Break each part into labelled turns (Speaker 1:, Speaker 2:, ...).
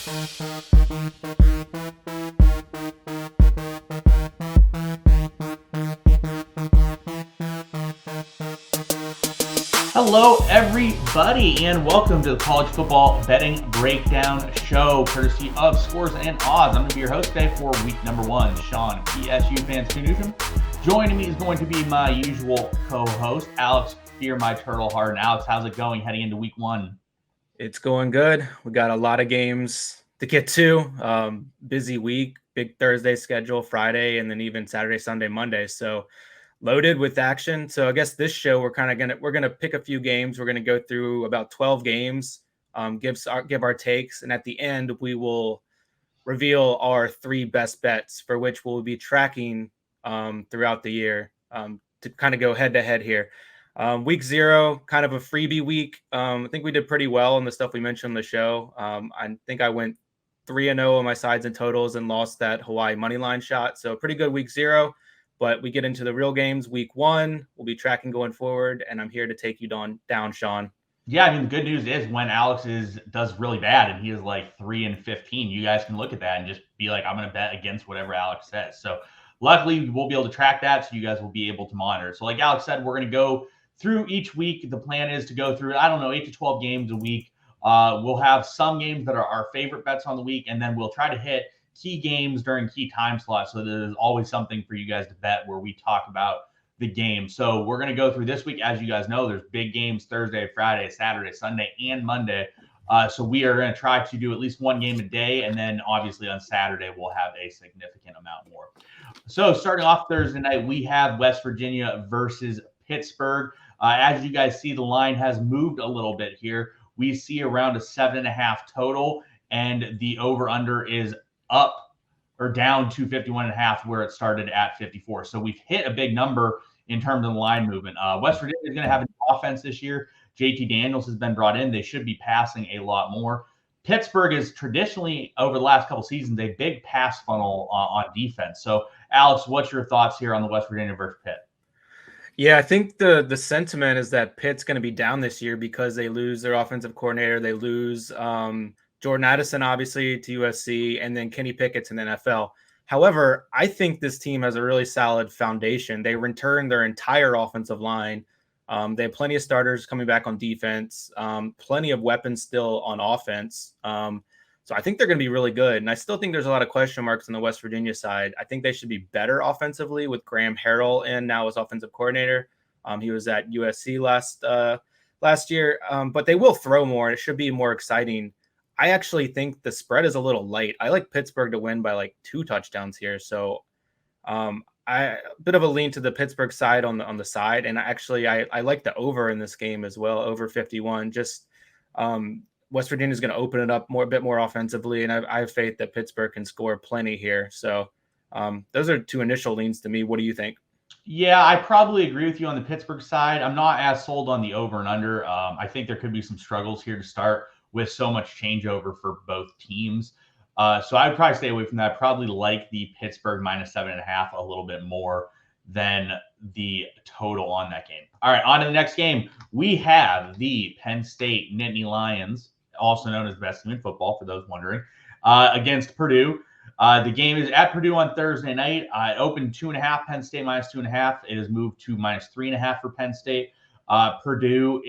Speaker 1: Hello, everybody, and welcome to the College Football Betting Breakdown Show, courtesy of Scores and Odds. I'm going to be your host today for week number one, Sean PSU fans, Sean Newsham. Joining me is going to be my usual co-host, Alex Fearmyturtle Hardin. Alex, how's it going heading into week one?
Speaker 2: It's going good. We got a lot of games to get to. Busy week, big Thursday schedule, Friday, and then even Saturday, Sunday, Monday. So loaded with action. So I guess this show we're gonna pick a few games. We're gonna go through about 12 games, give our takes, and at the end we will reveal our 3 best bets for which we'll be tracking throughout the year to kind of go head to head here. Week 0, kind of a freebie week. I think we did pretty well on the stuff we mentioned on the show. I think I went 3-0 on my sides and totals and lost that Hawaii money line shot. So pretty good week 0. But we get into the real games week 1. We'll be tracking going forward, and I'm here to take you down, Sean.
Speaker 1: Yeah, I mean, the good news is when Alex does really bad and he is like 3-15, you guys can look at that and just be like, I'm going to bet against whatever Alex says. So luckily, we'll be able to track that, so you guys will be able to monitor. So like Alex said, we're going to go through each week. The plan is to go through, 8 to 12 games a week. We'll have some games that are our favorite bets on the week, and then we'll try to hit key games during key time slots, so there's always something for you guys to bet where we talk about the game. So we're going to go through this week. As you guys know, there's big games Thursday, Friday, Saturday, Sunday, and Monday. So we are going to try to do at least one game a day, and then obviously on Saturday we'll have a significant amount more. So starting off Thursday night, we have West Virginia versus Pittsburgh. As you guys see, the line has moved a little bit here. We see around a 7.5 total, and the over-under is up or down to 51.5, where it started at 54. So we've hit a big number in terms of the line movement. West Virginia is going to have an offense this year. JT Daniels has been brought in. They should be passing a lot more. Pittsburgh is traditionally, over the last couple seasons, a big pass funnel on defense. So, Alex, what's your thoughts here on the West Virginia versus Pitt?
Speaker 2: Yeah, I think the sentiment is that Pitt's going to be down this year because they lose their offensive coordinator. They lose Jordan Addison, obviously, to USC, and then Kenny Pickett's in the NFL. However, I think this team has a really solid foundation. They returned their entire offensive line. They have plenty of starters coming back on defense, plenty of weapons still on offense. So I think they're going to be really good. And I still think there's a lot of question marks on the West Virginia side. I think they should be better offensively with Graham Harrell in now as offensive coordinator. He was at USC last year, but they will throw more, and it should be more exciting. I actually think the spread is a little light. I like Pittsburgh to win by like 2 touchdowns here. So a bit of a lean to the Pittsburgh side on the side. And actually, I like the over in this game as well, over 51. Just West Virginia is going to open it up a bit more offensively, and I have faith that Pittsburgh can score plenty here. So those are 2 initial leans to me. What do you think?
Speaker 1: Yeah, I probably agree with you on the Pittsburgh side. I'm not as sold on the over and under. I think there could be some struggles here to start with so much changeover for both teams. So I would probably stay away from that. Probably like the Pittsburgh minus 7.5 a little bit more than the total on that game. All right, on to the next game. We have the Penn State Nittany Lions, also known as Best Team in Football, for those wondering, against Purdue. The game is at Purdue on Thursday night. It opened 2.5, Penn State minus 2.5. It has moved to minus 3.5 for Penn State. Purdue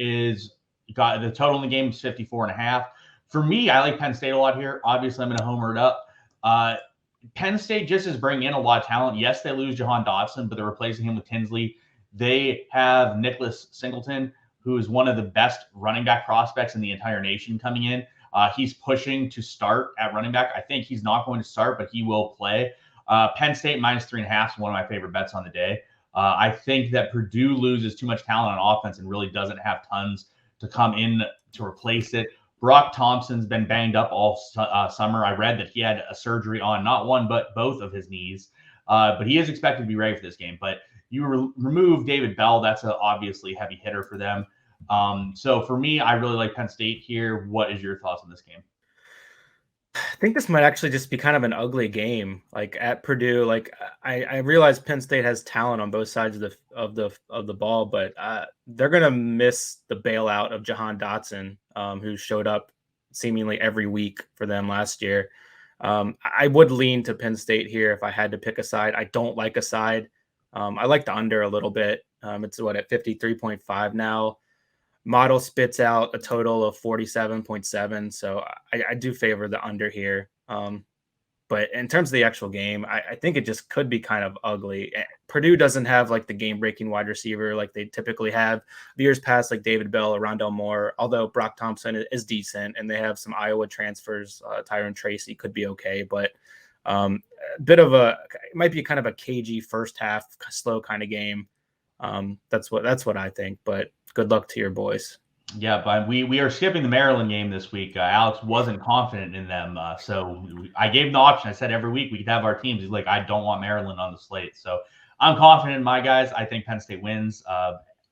Speaker 1: got the total in the game is 54.5. For me, I like Penn State a lot here. Obviously, I'm going to homer it up. Penn State just is bringing in a lot of talent. Yes, they lose Jahan Dotson, but they're replacing him with Tinsley. They have Nicholas Singleton, who is one of the best running back prospects in the entire nation coming in. He's pushing to start at running back. I think he's not going to start, but he will play. Penn State minus 3.5 is one of my favorite bets on the day. I think that Purdue loses too much talent on offense and really doesn't have tons to come in to replace it. Brock Thompson's been banged up all summer. I read that he had a surgery on not one, but both of his knees. But he is expected to be ready for this game. But you remove David Bell, that's an obviously heavy hitter for them. So for me, I really like Penn State here. What is your thoughts on this game?
Speaker 2: I think this might actually just be kind of an ugly game. Like at Purdue, like I realize Penn State has talent on both sides of the ball, but they're gonna miss the bailout of Jahan Dotson, who showed up seemingly every week for them last year. I would lean to Penn State here if I had to pick a side. I don't like a side. I like the under a little bit. It's at 53.5 now. Model spits out a total of 47.7. So I do favor the under here. But in terms of the actual game, I think it just could be kind of ugly. Purdue doesn't have like the game-breaking wide receiver like they typically have. Years past, like David Bell or Rondell Moore, although Brock Thompson is decent, and they have some Iowa transfers. Tyrone Tracy could be okay, but a bit of it might be kind of a cagey first half, slow kind of game. That's what I think. But good luck to your boys.
Speaker 1: Yeah, but we are skipping the Maryland game this week. Alex wasn't confident in them, so I gave him the option. I said every week we could have our teams. He's like, I don't want Maryland on the slate, so I'm confident in my guys. I think Penn State wins.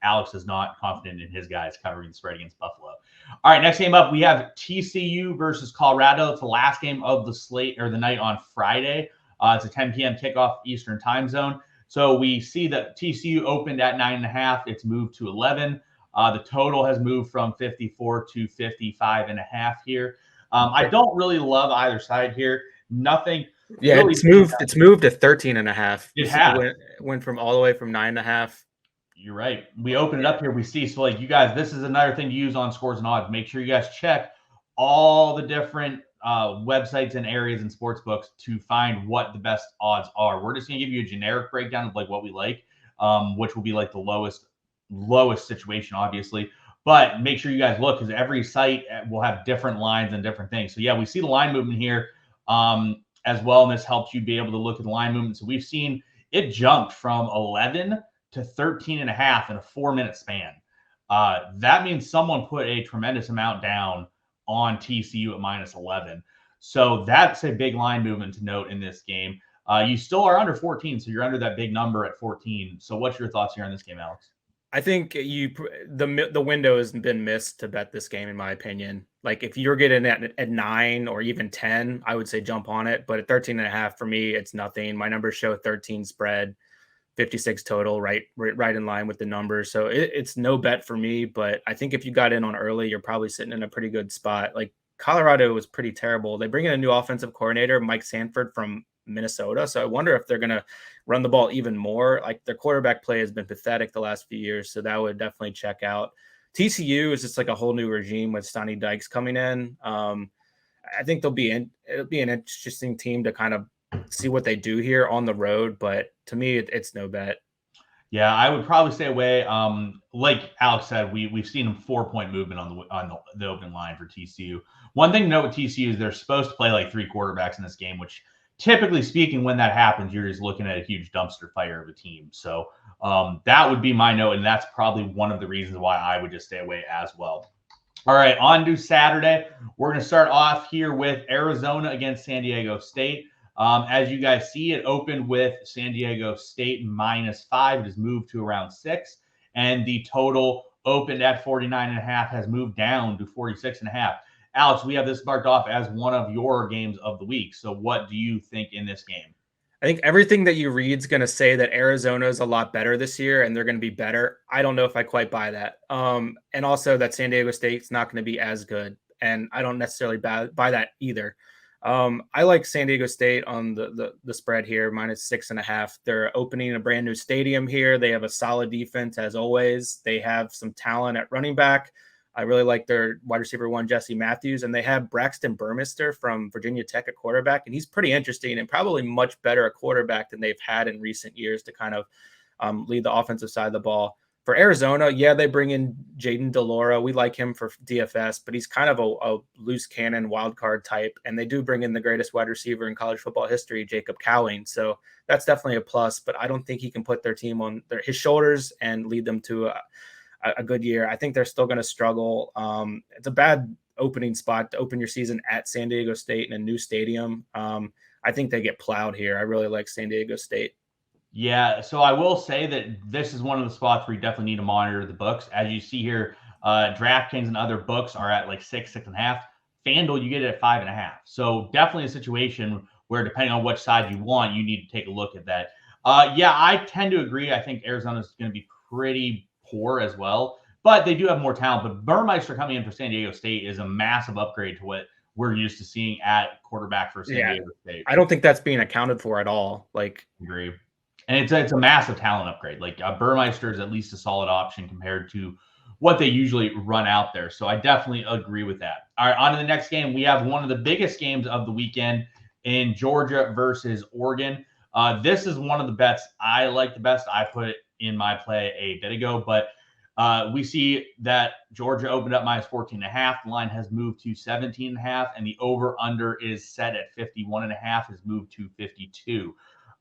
Speaker 1: Alex is not confident in his guys covering the spread against Buffalo. All right, next game up, we have TCU versus Colorado. It's the last game of the slate or the night on Friday. It's a 10 p.m. kickoff Eastern time zone. So we see that TCU opened at 9.5. It's moved to 11. The total has moved from 54 to 55.5 here. I don't really love either side here. Nothing.
Speaker 2: Yeah, really it's moved to 13.5.
Speaker 1: It has.
Speaker 2: It went from all the way from 9.5.
Speaker 1: You're right. We open it up here. We see, so like you guys, this is another thing to use on Scores and Odds. Make sure you guys check all the different websites and areas and sports books to find what the best odds are. We're just going to give you a generic breakdown of like what we like, which will be like the lowest situation, obviously. But make sure you guys look, because every site will have different lines and different things. So yeah, we see the line movement here as well, and this helps you be able to look at the line movement. So we've seen it jumped from 11 to 13.5 in a 4-minute span. That means someone put a tremendous amount down on TCU at -11. So that's a big line movement to note in this game. You still are under 14, so you're under that big number at 14. So what's your thoughts here on this game, Alex?
Speaker 2: I think the window has been missed to bet this game, in my opinion. Like if you're getting at 9 or even 10, I would say jump on it. But at 13.5, for me, it's nothing. My numbers show 13 spread, 56 total, right in line with the numbers. So it's no bet for me. But I think if you got in on early, you're probably sitting in a pretty good spot. Like Colorado was pretty terrible. They bring in a new offensive coordinator, Mike Sanford from Minnesota. So I wonder if they're going to run the ball even more. Like their quarterback play has been pathetic the last few years. So that would definitely check out. TCU is just like a whole new regime with Sonny Dykes coming in. I think it'll be an interesting team to kind of see what they do here on the road. But to me, it's no bet.
Speaker 1: Yeah, I would probably stay away. Like Alex said, we've seen a 4-point movement on the open line for TCU. One thing to note with TCU is they're supposed to play like 3 quarterbacks in this game, which typically speaking, when that happens, you're just looking at a huge dumpster fire of a team. So that would be my note, and that's probably one of the reasons why I would just stay away as well. All right, on to Saturday. We're going to start off here with Arizona against San Diego State. As you guys see, it opened with San Diego State -5. It has moved to around 6, and the total opened at 49.5 has moved down to 46.5. Alex, we have this marked off as one of your games of the week. So what do you think in this game?
Speaker 2: I think everything that you read is going to say that Arizona is a lot better this year and they're going to be better. I don't know if I quite buy that. And also that San Diego State's not going to be as good. And I don't necessarily buy that either. I like San Diego State on the spread here, -6.5. They're opening a brand new stadium here. They have a solid defense as always. They have some talent at running back. I really like their wide receiver 1, Jesse Matthews, and they have Braxton Burmester from Virginia Tech at quarterback, and he's pretty interesting and probably much better a quarterback than they've had in recent years to kind of lead the offensive side of the ball. For Arizona, yeah, they bring in Jaden Delora. We like him for DFS, but he's kind of a loose cannon wild card type, and they do bring in the greatest wide receiver in college football history, Jacob Cowing. So that's definitely a plus, but I don't think he can put their team on his shoulders and lead them to a good year. I think they're still going to struggle. It's a bad opening spot to open your season at San Diego State in a new stadium. I think they get plowed here. I really like San Diego State.
Speaker 1: Yeah, so I will say that this is one of the spots where you definitely need to monitor the books. As you see here, DraftKings and other books are at like 6.5. FanDuel, you get it at 5.5. So definitely a situation where depending on which side you want, you need to take a look at that. Yeah, I tend to agree. I think Arizona's going to be pretty poor as well. but they do have more talent. But Burmeister coming in for San Diego State is a massive upgrade to what we're used to seeing at quarterback for San Diego State.
Speaker 2: I don't think that's being accounted for at all. Like,
Speaker 1: agree. And it's a massive talent upgrade. Like Burmeister is at least a solid option compared to what they usually run out there. So I definitely agree with that. All right, on to the next game. We have one of the biggest games of the weekend in Georgia versus Oregon. This is one of the bets I like the best. I put it in my play a bit ago, but we see that Georgia opened up -14.5. The line has moved to 17.5, and the over/under is set at 51.5. Has moved to 52.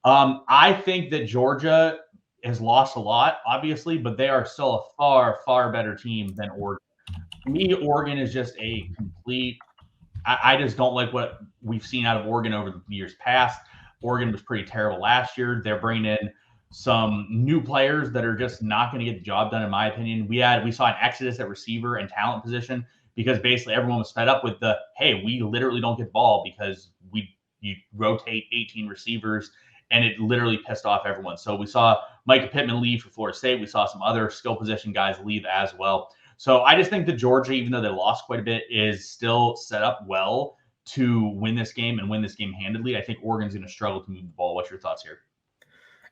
Speaker 1: I think that Georgia has lost a lot, obviously, but they are still a far, far better team than Oregon. To me, Oregon is just a complete. I just don't like what we've seen out of Oregon over the years past. Oregon was pretty terrible last year. They're bringing in some new players that are just not going to get the job done, in my opinion. We saw an exodus at receiver and talent position because basically everyone was fed up with the, hey, we literally don't get the ball because you rotate 18 receivers, and it literally pissed off everyone. So we saw Micah Pittman leave for Florida State. We saw some other skill position guys leave as well. So I just think that Georgia, even though they lost quite a bit, is still set up well to win this game and win this game handedly. I think Oregon's going to struggle to move the ball. What's your thoughts here?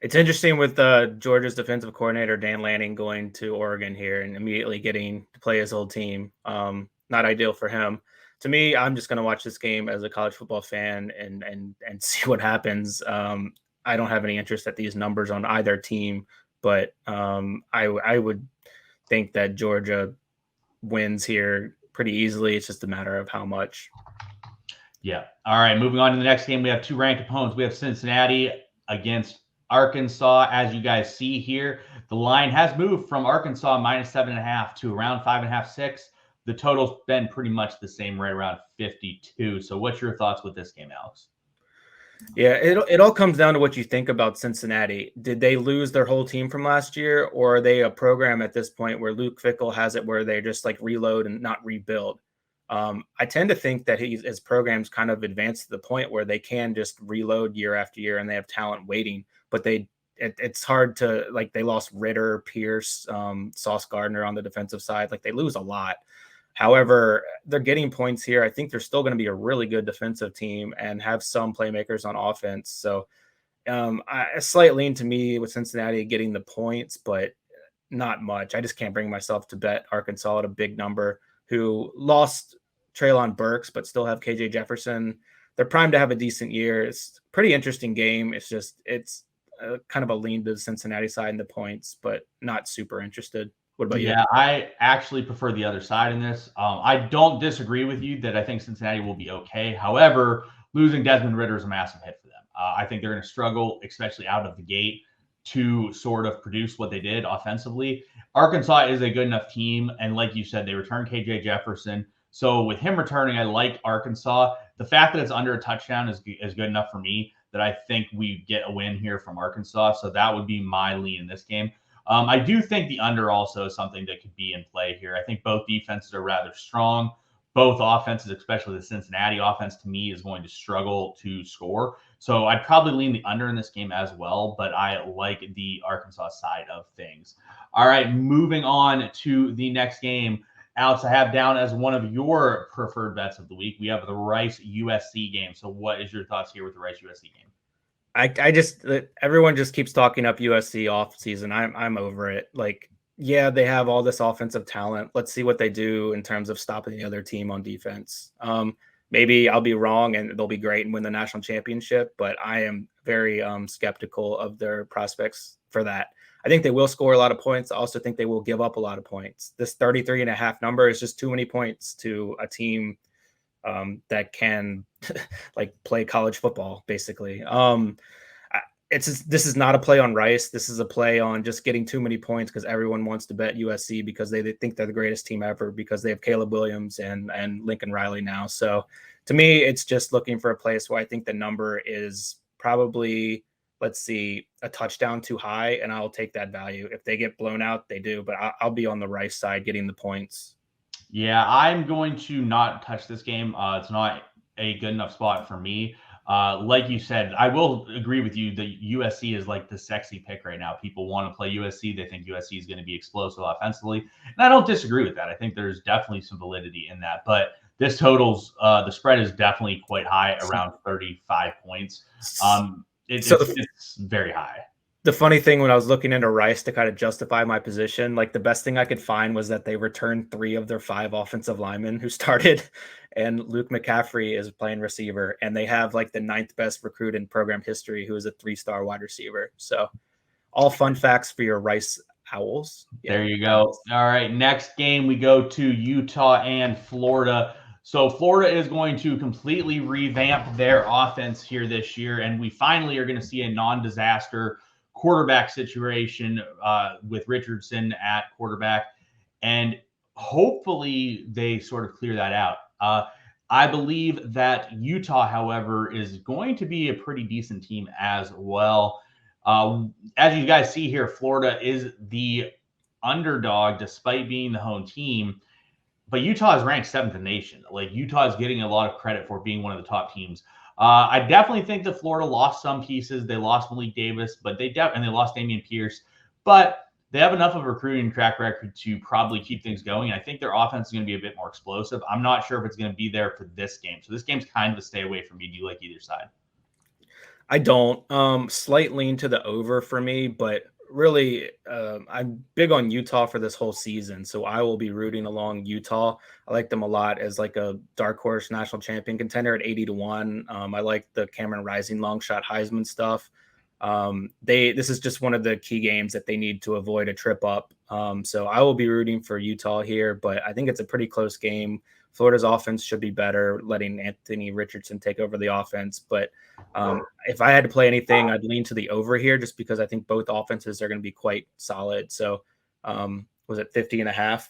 Speaker 2: It's interesting with Georgia's defensive coordinator, Dan Lanning, going to Oregon here and immediately getting to play his old team. Not ideal for him. To me, I'm just going to watch this game as a college football fan and see what happens. I don't have any interest at these numbers on either team, but I would think that Georgia wins here pretty easily. It's just a matter of how much.
Speaker 1: Yeah. All right. Moving on to the next game, we have two ranked opponents. We have Cincinnati against Arkansas. As you guys see here, the line has moved from Arkansas -7.5 to around 5.5, 6. The total's been pretty much the same, right around 52. So what's your thoughts with this game, Alex?
Speaker 2: Yeah, it all comes down to what you think about Cincinnati. Did they lose their whole team from last year, or are they a program at this point where Luke Fickell has it where they just like reload and not rebuild? I tend to think that his program's kind of advanced to the point where they can just reload year after year and they have talent waiting, but it's hard to, like, they lost Ritter, Pierce, Sauce Gardner on the defensive side. Like, they lose a lot. However, they're getting points here. I think they're still going to be a really good defensive team and have some playmakers on offense. So a slight lean to me with Cincinnati getting the points, but not much. I just can't bring myself to bet Arkansas at a big number, who lost Treylon Burks, but still have KJ Jefferson. They're primed to have a decent year. It's a pretty interesting game. It's kind of a lean to the Cincinnati side in the points, but not super interested. What about you?
Speaker 1: Yeah, I actually prefer the other side in this. I don't disagree with you that I think Cincinnati will be okay. However, losing Desmond Ritter is a massive hit for them. I think they're going to struggle, especially out of the gate, to sort of produce what they did offensively. Arkansas is a good enough team, and like you said, they returned KJ Jefferson. So with him returning, I like Arkansas. The fact that it's under a touchdown is good enough for me that I think we get a win here from Arkansas. So that would be my lean in this game. I do think the under also is something that could be in play here. I think both defenses are rather strong. Both offenses, especially the Cincinnati offense, to me, is going to struggle to score. So I'd probably lean the under in this game as well, but I like the Arkansas side of things. All right, moving on to the next game. Alex, I have down as one of your preferred bets of the week. We have the Rice USC game. So what is your thoughts here with the Rice USC game?
Speaker 2: Everyone just keeps talking up USC off season. I'm over it. Like, yeah, they have all this offensive talent. Let's see what they do in terms of stopping the other team on defense. Maybe I'll be wrong and they'll be great and win the national championship, but I am very skeptical of their prospects for that. I think they will score a lot of points. I also think they will give up a lot of points. This 33.5 number is just too many points to a team that can like play college football, basically. This is not a play on Rice. This is a play on just getting too many points because everyone wants to bet USC because they think they're the greatest team ever because they have Caleb Williams and Lincoln Riley now. So to me, it's just looking for a place where I think the number is probably, let's see, a touchdown too high, and I'll take that value. If they get blown out, they do, but I'll be on the Rice side getting the points.
Speaker 1: Yeah, I'm going to not touch this game. It's not a good enough spot for me. Like you said, I will agree with you that USC is like the sexy pick right now. People want to play USC. They think USC is going to be explosive offensively. And I don't disagree with that. I think there's definitely some validity in that. But this totals, the spread is definitely quite high, around 35 points. It's very high.
Speaker 2: The funny thing when I was looking into Rice to kind of justify my position, like the best thing I could find was that they returned 3 of their 5 offensive linemen who started, and Luke McCaffrey is playing receiver, and they have like the 9th best recruit in program history who is a 3-star wide receiver. So all fun facts for your Rice Owls.
Speaker 1: Yeah. There you go. All right, next game we go to Utah and Florida. So Florida is going to completely revamp their offense here this year, and we finally are going to see a non-disaster quarterback situation with Richardson at quarterback, and hopefully they sort of clear that out. I believe that Utah, however, is going to be a pretty decent team as well. As you guys see here, Florida is the underdog despite being the home team, but Utah is ranked 7th in the nation. Like, Utah is getting a lot of credit for being one of the top teams. I definitely think that Florida lost some pieces. They lost Malik Davis, but they lost Dameon Pierce, but they have enough of a recruiting track record to probably keep things going. I think their offense is going to be a bit more explosive. I'm not sure if it's going to be there for this game. So this game's kind of a stay away from me. Do you like either side?
Speaker 2: I don't. Slight lean to the over for me, but really, I'm big on Utah for this whole season, so I will be rooting along Utah. I like them a lot as like a dark horse national champion contender at 80-1. I like the Cameron Rising long shot Heisman stuff. This is just one of the key games that they need to avoid a trip up. So I will be rooting for Utah here, but I think it's a pretty close game. Florida's offense should be better, letting Anthony Richardson take over the offense. But if I had to play anything, I'd lean to the over here just because I think both offenses are going to be quite solid. So was it 50.5?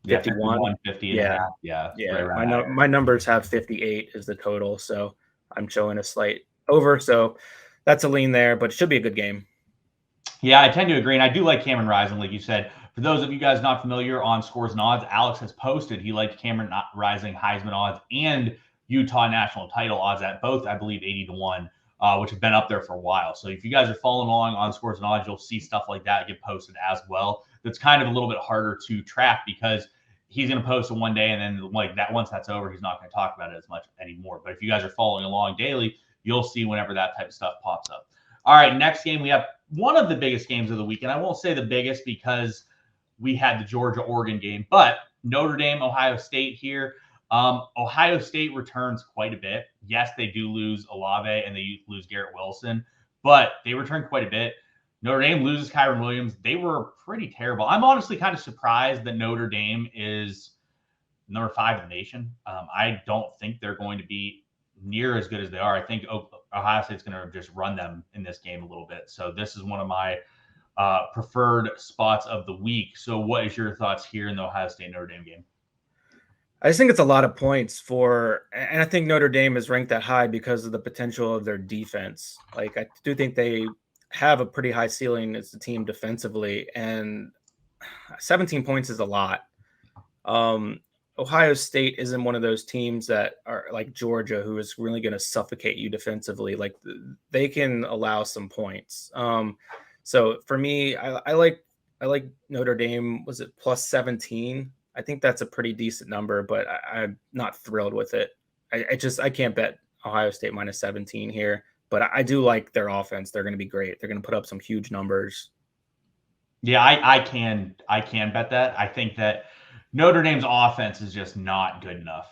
Speaker 2: 51?
Speaker 1: 50
Speaker 2: yeah.
Speaker 1: Yeah.
Speaker 2: Right, my numbers have 58 is the total. So I'm showing a slight over. So that's a lean there, but it should be a good game.
Speaker 1: Yeah, I tend to agree. And I do like Cameron Rising, like you said. For those of you guys not familiar on Scores and Odds, Alex has posted he liked Cameron Rising Heisman odds and Utah national title odds at both, I believe, 80-1, which have been up there for a while. So if you guys are following along on Scores and Odds, you'll see stuff like that get posted as well. That's kind of a little bit harder to track because he's going to post it one day and then like that once that's over, he's not going to talk about it as much anymore. But if you guys are following along daily, you'll see whenever that type of stuff pops up. All right, next game, we have one of the biggest games of the weekend. I won't say the biggest because we had the Georgia-Oregon game, but Notre Dame, Ohio State here. Ohio State returns quite a bit. Yes, they do lose Olave and they lose Garrett Wilson, but they return quite a bit. Notre Dame loses Kyron Williams. They were pretty terrible. I'm honestly kind of surprised that Notre Dame is number 5 in the nation. I don't think they're going to be near as good as they are. I think Ohio State's going to just run them in this game a little bit. So this is one of my preferred spots of the week. So what is your thoughts here in the Ohio State Notre Dame game?
Speaker 2: I just think it's a lot of points and I think Notre Dame is ranked that high because of the potential of their defense. Like, I do think they have a pretty high ceiling as a team defensively, and 17 points is a lot. Ohio State isn't one of those teams that are like Georgia, who is really going to suffocate you defensively. Like, they can allow some points. So for me, I like Notre Dame. Was it plus 17? I think that's a pretty decent number, but I'm not thrilled with it. I can't bet Ohio State minus 17 here, but I do like their offense. They're going to be great. They're going to put up some huge numbers.
Speaker 1: Yeah, I can bet that. I think that Notre Dame's offense is just not good enough,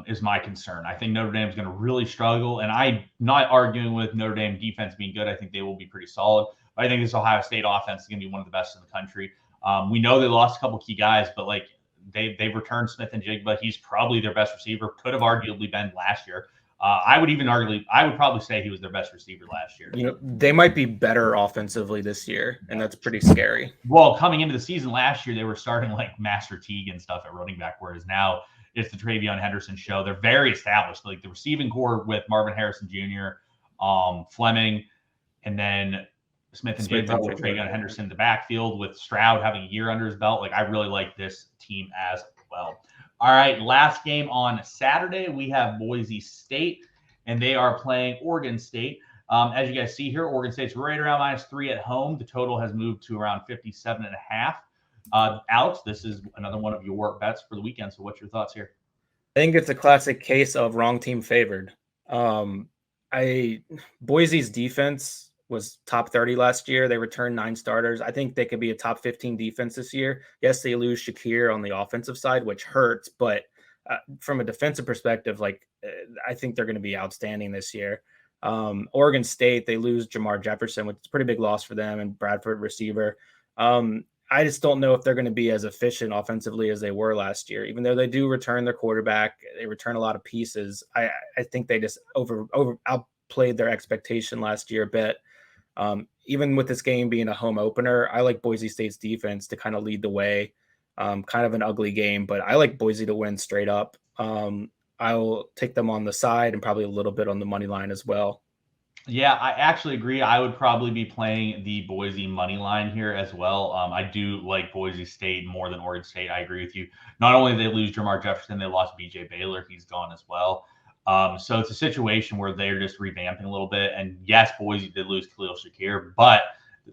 Speaker 1: is my concern. I think Notre Dame's going to really struggle, and I'm not arguing with Notre Dame defense being good. I think they will be pretty solid. But I think this Ohio State offense is going to be one of the best in the country. We know they lost a couple key guys, but like they returned Smith and Jigba. He's probably their best receiver. Could have arguably been last year. I would probably say he was their best receiver last year.
Speaker 2: You know, they might be better offensively this year, and that's pretty scary.
Speaker 1: Well, coming into the season last year, they were starting like Master Teague and stuff at running back, whereas now it's the Travion Henderson show. They're very established. Like the receiving core with Marvin Harrison Jr., Fleming, and then Smith and Jigba with Travion Henderson in the backfield with Stroud having a year under his belt. Like, I really like this team as well. All right, last game on Saturday, we have Boise State and they are playing Oregon State. As you guys see here, Oregon State's right around -3 at home. The total has moved to around 57.5. Alex, this is another one of your bets for the weekend. So what's your thoughts here?
Speaker 2: I think it's a classic case of wrong team favored. Boise's defense was top 30 last year. They returned 9 starters. I think they could be a top 15 defense this year. Yes, they lose Shakir on the offensive side, which hurts, but from a defensive perspective, I think they're going to be outstanding this year. Oregon State, they lose Jamar Jefferson, which is a pretty big loss for them, and Bradford receiver. I just don't know if they're going to be as efficient offensively as they were last year. Even though they do return their quarterback, they return a lot of pieces. I think they just outplayed their expectation last year a bit. Even with this game being a home opener, I like Boise State's defense to kind of lead the way. Kind of an ugly game, but I like Boise to win straight up. I'll take them on the side and probably a little bit on the money line as well.
Speaker 1: Yeah, I actually agree. I would probably be playing the Boise money line here as well. I do like Boise State more than Oregon State. I agree with you. Not only did they lose Jamar Jefferson, they lost BJ Baylor. He's gone as well. So it's a situation where they're just revamping a little bit. And yes, Boise did lose Khalil Shakir, but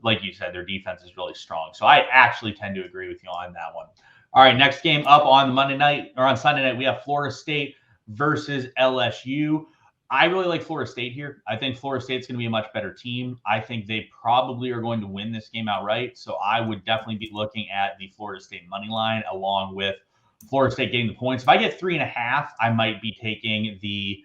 Speaker 1: like you said, their defense is really strong. So I actually tend to agree with you on that one. All right, next game up on Monday night or on Sunday night, we have Florida State versus LSU. I really like Florida State here. I think Florida State's going to be a much better team. I think they probably are going to win this game outright. So I would definitely be looking at the Florida State money line along with Florida State getting the points. If I get 3.5, I might be taking the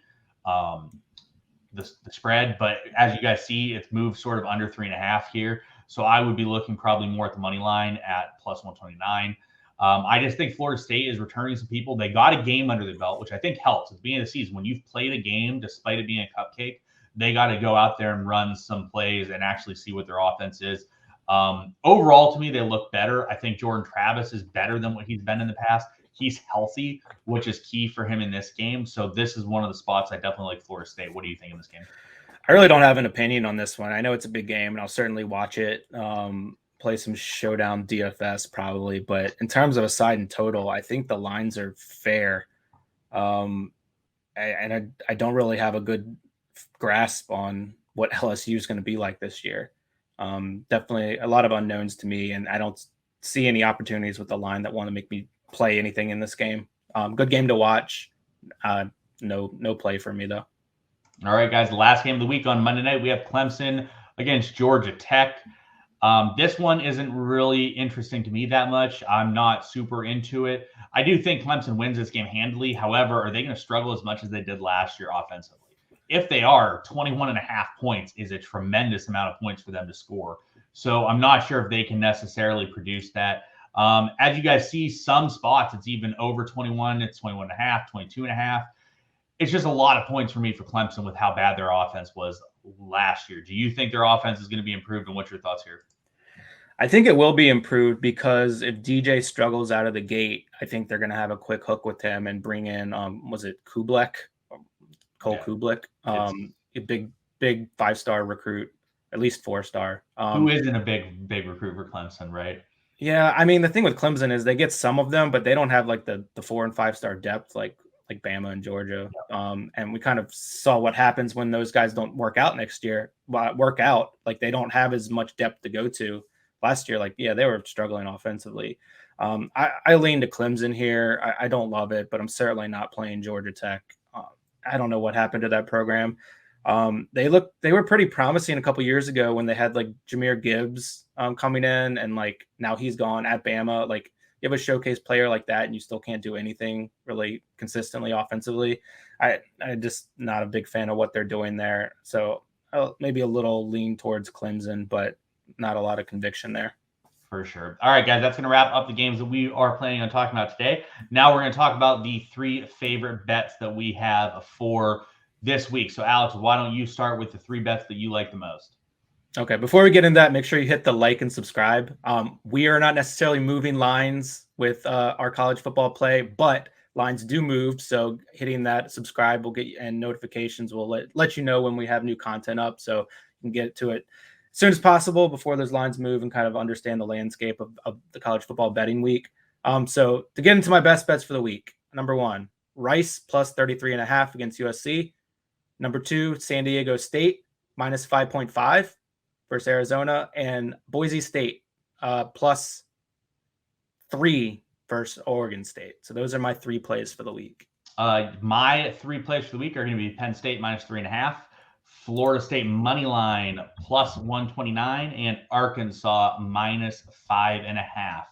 Speaker 1: spread. But as you guys see, it's moved sort of under 3.5 here. So I would be looking probably more at the money line at +129. I just think Florida State is returning some people. They got a game under their belt, which I think helps at the beginning of the season. When you've played a game, despite it being a cupcake, they got to go out there and run some plays and actually see what their offense is. Overall, to me, they look better. I think Jordan Travis is better than what he's been in the past. He's healthy, which is key for him in this game. So this is one of the spots I definitely like Florida State. What do you think in this game?
Speaker 2: I really don't have an opinion on this one. I know it's a big game, and I'll certainly watch it. Play some showdown DFS probably, but in terms of a side and total, I think the lines are fair. I don't really have a good grasp on what LSU is going to be like this year. Definitely a lot of unknowns to me, and I don't see any opportunities with the line that want to make me play anything in this game. Good game to watch. No play for me though.
Speaker 1: All right, guys. The last game of the week on Monday night, we have Clemson against Georgia Tech. This one isn't really interesting to me that much. I'm not super into it. I do think Clemson wins this game handily. However, are they going to struggle as much as they did last year offensively? If they are, 21.5 points is a tremendous amount of points for them to score. So I'm not sure if they can necessarily produce that. As you guys see, some spots, it's even over 21. It's 21.5, 22.5. It's just a lot of points for me for Clemson with how bad their offense was last year. Do you think their offense is going to be improved, and what's your thoughts here?
Speaker 2: I think it will be improved because if DJ struggles out of the gate, I think they're going to have a quick hook with him and bring in, was it Kublek? Cole Kublek? A big 5-star recruit, at least 4-star.
Speaker 1: Who isn't a big recruit for Clemson, right?
Speaker 2: Yeah, I mean, the thing with Clemson is they get some of them, but they don't have like the 4- and 5-star depth like Bama and Georgia. And we kind of saw what happens when those guys don't work out next year. Like they don't have as much depth to go to. Last year, they were struggling offensively. I lean to Clemson here. I don't love it, but I'm certainly not playing Georgia Tech. I don't know what happened to that program. They were pretty promising a couple years ago when they had like Jahmyr Gibbs coming in, and like now he's gone at Bama. Like you have a showcase player like that, and you still can't do anything really consistently offensively. I just not a big fan of what they're doing there. So maybe a little lean towards Clemson, but not a lot of conviction there.
Speaker 1: For sure. All right, guys, that's going to wrap up the games that we are planning on talking about today. Now we're going to talk about the 3 favorite bets that we have for this week. So, Alex, why don't you start with the 3 bets that you like the most?
Speaker 2: Okay, before we get into that, make sure you hit the like and subscribe. We are not necessarily moving lines with our college football play, but lines do move. So hitting that subscribe will get you, and notifications will let you know when we have new content up, so you can get to it as soon as possible before those lines move and kind of understand the landscape of the college football betting week. So to get into my best bets for the week, number 1, Rice plus 33.5 against USC. Number 2, San Diego State minus 5.5 versus Arizona, and Boise State plus 3 versus Oregon State. So those are my 3 plays for the week.
Speaker 1: My 3 plays for the week are going to be Penn State minus 3.5, Florida State money line plus 129, and Arkansas minus 5.5.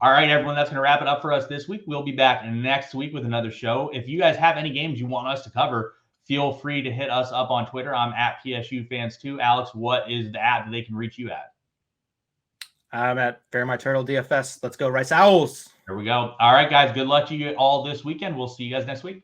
Speaker 1: All right, everyone, that's going to wrap it up for us this week. We'll be back next week with another show. If you guys have any games you want us to cover, feel free to hit us up on Twitter. I'm at PSUFans2. Alex, what is the app that they can reach you at?
Speaker 2: I'm at Fearmyturtle DFS. Let's go, Rice Owls.
Speaker 1: There we go. All right, guys, good luck to you all this weekend. We'll see you guys next week.